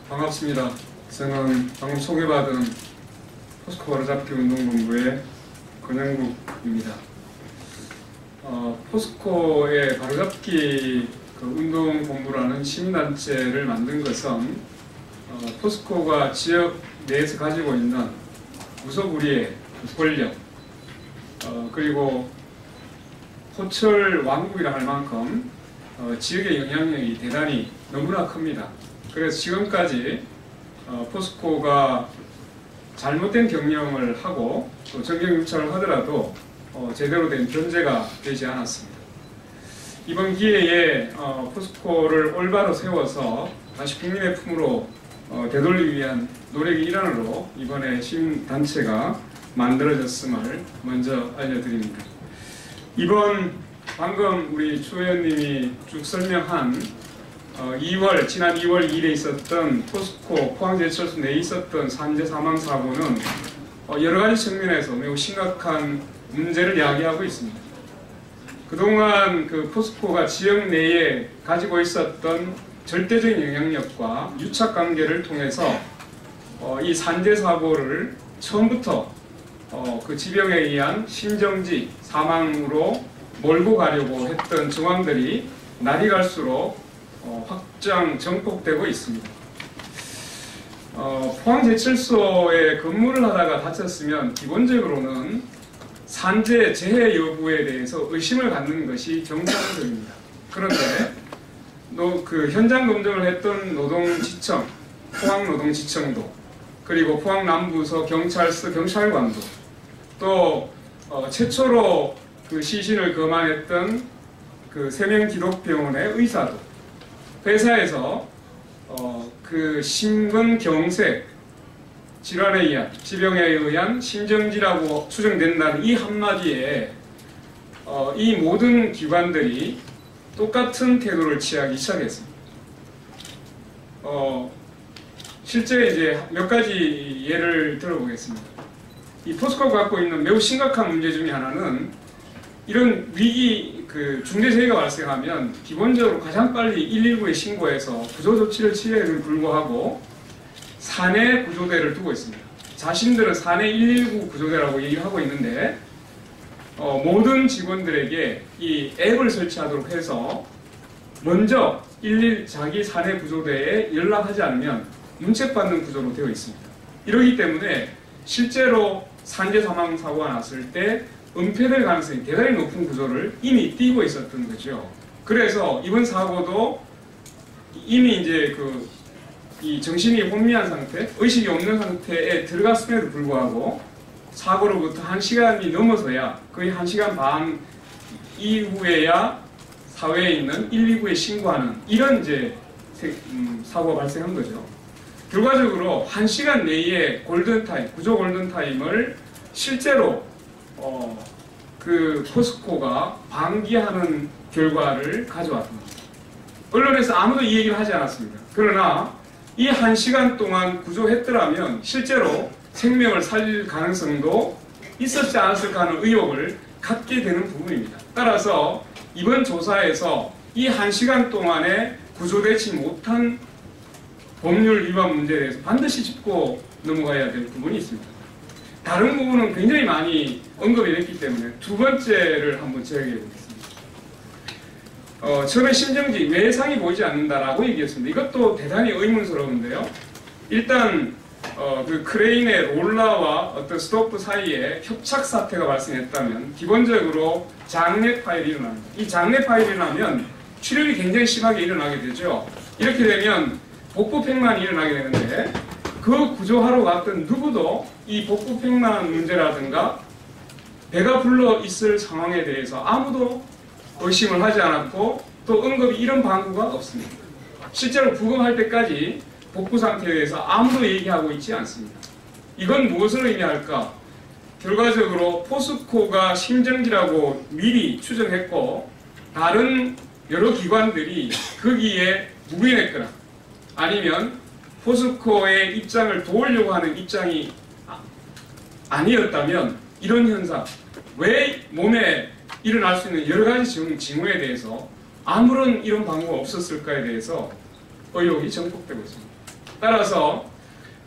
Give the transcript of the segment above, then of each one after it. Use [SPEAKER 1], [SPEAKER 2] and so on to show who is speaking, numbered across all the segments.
[SPEAKER 1] 반갑습니다. 저는 방금 소개받은 포스코 바로잡기 운동본부의 권영국입니다. 포스코의 바로잡기 운동본부라는 시민단체를 만든 것은 포스코가 지역 내에서 가지고 있는 무소불위의 권력, 그리고 호철 왕국이라 할 만큼 지역의 영향력이 대단히 너무나 큽니다. 그래서 지금까지 포스코가 잘못된 경영을 하고 또 정경 유착을 하더라도 제대로 된 견제가 되지 않았습니다. 이번 기회에 포스코를 올바로 세워서 다시 국민의 품으로 되돌리기 위한 노력의 일환으로 이번에 시민단체가 만들어졌음을 먼저 알려드립니다. 이번 방금 우리 추 의원님이 쭉 설명한 지난 2월 2일에 있었던 포스코 포항제철소 내에 있었던 산재 사망 사고는 여러 가지 측면에서 매우 심각한 문제를 야기하고 있습니다. 그동안 포스코가 지역 내에 가지고 있었던 절대적인 영향력과 유착 관계를 통해서 이 산재 사고를 처음부터 그 지병에 의한 심정지 사망으로 몰고 가려고 했던 정황들이 날이 갈수록 확장 전폭되고 있습니다. 포항제철소에 근무를 하다가 다쳤으면 기본적으로는 산재 재해 여부에 대해서 의심을 갖는 것이 정상적입니다. 그런데 현장 검증을 했던 노동지청, 포항노동지청도, 그리고 포항남부서 경찰서 경찰관도, 또 최초로 시신을 검안했던 세명기독병원의 의사도 회사에서 심근경색 질환에 의한, 지병에 의한 심정지라고 추정된다는 이 한마디에 이 모든 기관들이 똑같은 태도를 취하기 시작했습니다. 실제 이제 몇 가지 예를 들어보겠습니다. 이 포스코가 갖고 있는 매우 심각한 문제 중에 하나는 이런 위기, 중대재해가 발생하면 기본적으로 가장 빨리 119에 신고해서 구조조치를 취해도 불구하고 사내 구조대를 두고 있습니다. 자신들은 사내 119 구조대라고 얘기하고 있는데 모든 직원들에게 이 앱을 설치하도록 해서 먼저 자기 사내 구조대에 연락하지 않으면 문책받는 구조로 되어 있습니다. 이러기 때문에 실제로 산재 사망 사고가 났을 때 은폐될 가능성이 대단히 높은 구조를 이미 띄고 있었던 거죠. 그래서 이번 사고도 이미 이제 이 정신이 혼미한 상태, 의식이 없는 상태에 들어갔음에도 불구하고 사고로부터 1시간이 넘어서야 거의 1시간 반 이후에야 사회에 있는 119에 신고하는 이런 이제 사고가 발생한 거죠. 결과적으로 1시간 내에 골든타임, 구조 골든타임을 실제로 포스코가 방기하는 결과를 가져왔습니다. 언론에서 아무도 이 얘기를 하지 않았습니다. 그러나 이 1시간 동안 구조했더라면 실제로 생명을 살릴 가능성도 있었지 않았을까 하는 의혹을 갖게 되는 부분입니다. 따라서 이번 조사에서 이 1시간 동안에 구조되지 못한 법률 위반 문제에 대해서 반드시 짚고 넘어가야 될 부분이 있습니다. 다른 부분은 굉장히 많이 언급이 됐기 때문에 두 번째를 한번 제기해 보겠습니다. 처음에 심정지, 외상이 보이지 않는다라고 얘기했습니다. 이것도 대단히 의문스러운데요. 일단 크레인의 롤러와 어떤 스토프 사이에 협착 사태가 발생했다면 기본적으로 장내 파열이 일어납니다. 이 장내 파열이 일어나면 출혈이 굉장히 심하게 일어나게 되죠. 이렇게 되면 복부팽만이 일어나게 되는데 그 구조하러 갔던 누구도 이 복부팽만 문제라든가 배가 불러 있을 상황에 대해서 아무도 의심을 하지 않았고 또 언급이 이런 방구가 없습니다. 실제로 부검할 때까지 복부 상태에 대해서 아무도 얘기하고 있지 않습니다. 이건 무엇을 의미할까? 결과적으로 포스코가 심정지라고 미리 추정했고 다른 여러 기관들이 거기에 묵인했거나 아니면 포스코의 입장을 도우려고 하는 입장이 아니었다면 이런 현상, 왜 몸에 일어날 수 있는 여러 가지 징후에 대해서 아무런 이런 방법가 없었을까에 대해서 의혹이 전폭되고 있습니다. 따라서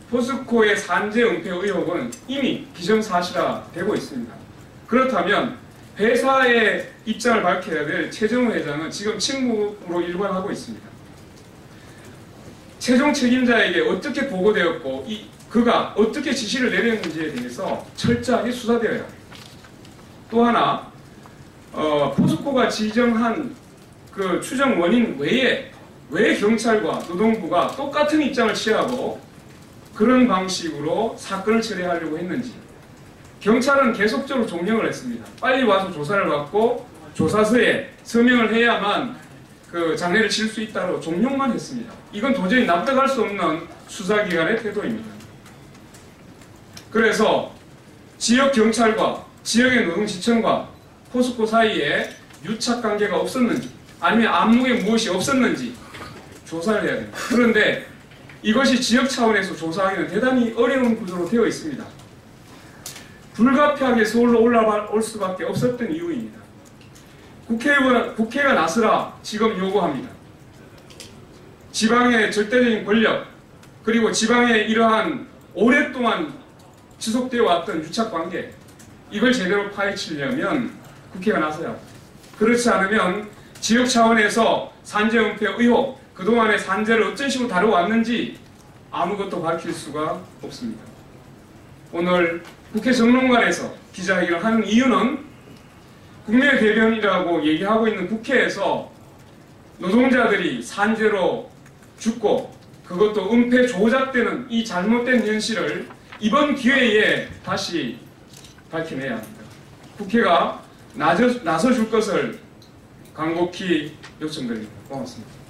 [SPEAKER 1] 포스코의 산재 은폐 의혹은 이미 기정사실화되고 있습니다. 그렇다면 회사의 입장을 밝혀야 될 최정우 회장은 지금 침묵으로 일관하고 있습니다. 최종 책임자에게 어떻게 보고되었고 그가 어떻게 지시를 내렸는지에 대해서 철저하게 수사되어야 합니다. 또 하나 포스코가 지정한 그 추정 원인 외에 왜 경찰과 노동부가 똑같은 입장을 취하고 그런 방식으로 사건을 처리하려고 했는지. 경찰은 계속적으로 종용을 했습니다. 빨리 와서 조사를 받고 조사서에 서명을 해야만 그 장례를 칠 수 있다고 종용만 했습니다. 이건 도저히 납득할 수 없는 수사기관의 태도입니다. 그래서 지역 경찰과 지역의 노동시청과 포스코 사이에 유착관계가 없었는지 아니면 암묵에 무엇이 없었는지 조사를 해야 됩니다. 그런데 이것이 지역 차원에서 조사하기는 대단히 어려운 구조로 되어 있습니다. 불가피하게 서울로 올라올 수밖에 없었던 이유입니다. 국회가 나서라 지금 요구합니다. 지방의 절대적인 권력 그리고 지방의 이러한 오랫동안 지속되어 왔던 유착관계 이걸 제대로 파헤치려면 국회가 나서야 합니다. 그렇지 않으면 지역 차원에서 산재 은폐 의혹 그동안의 산재를 어떤 식으로 다뤄왔는지 아무것도 밝힐 수가 없습니다. 오늘 국회 정론관에서 기자회견을 하는 이유는 국민의 대변이라고 얘기하고 있는 국회에서 노동자들이 산재로 죽고 그것도 은폐 조작되는 이 잘못된 현실을 이번 기회에 다시 밝혀내야 합니다. 국회가 나서줄 것을 간곡히 요청드립니다. 고맙습니다.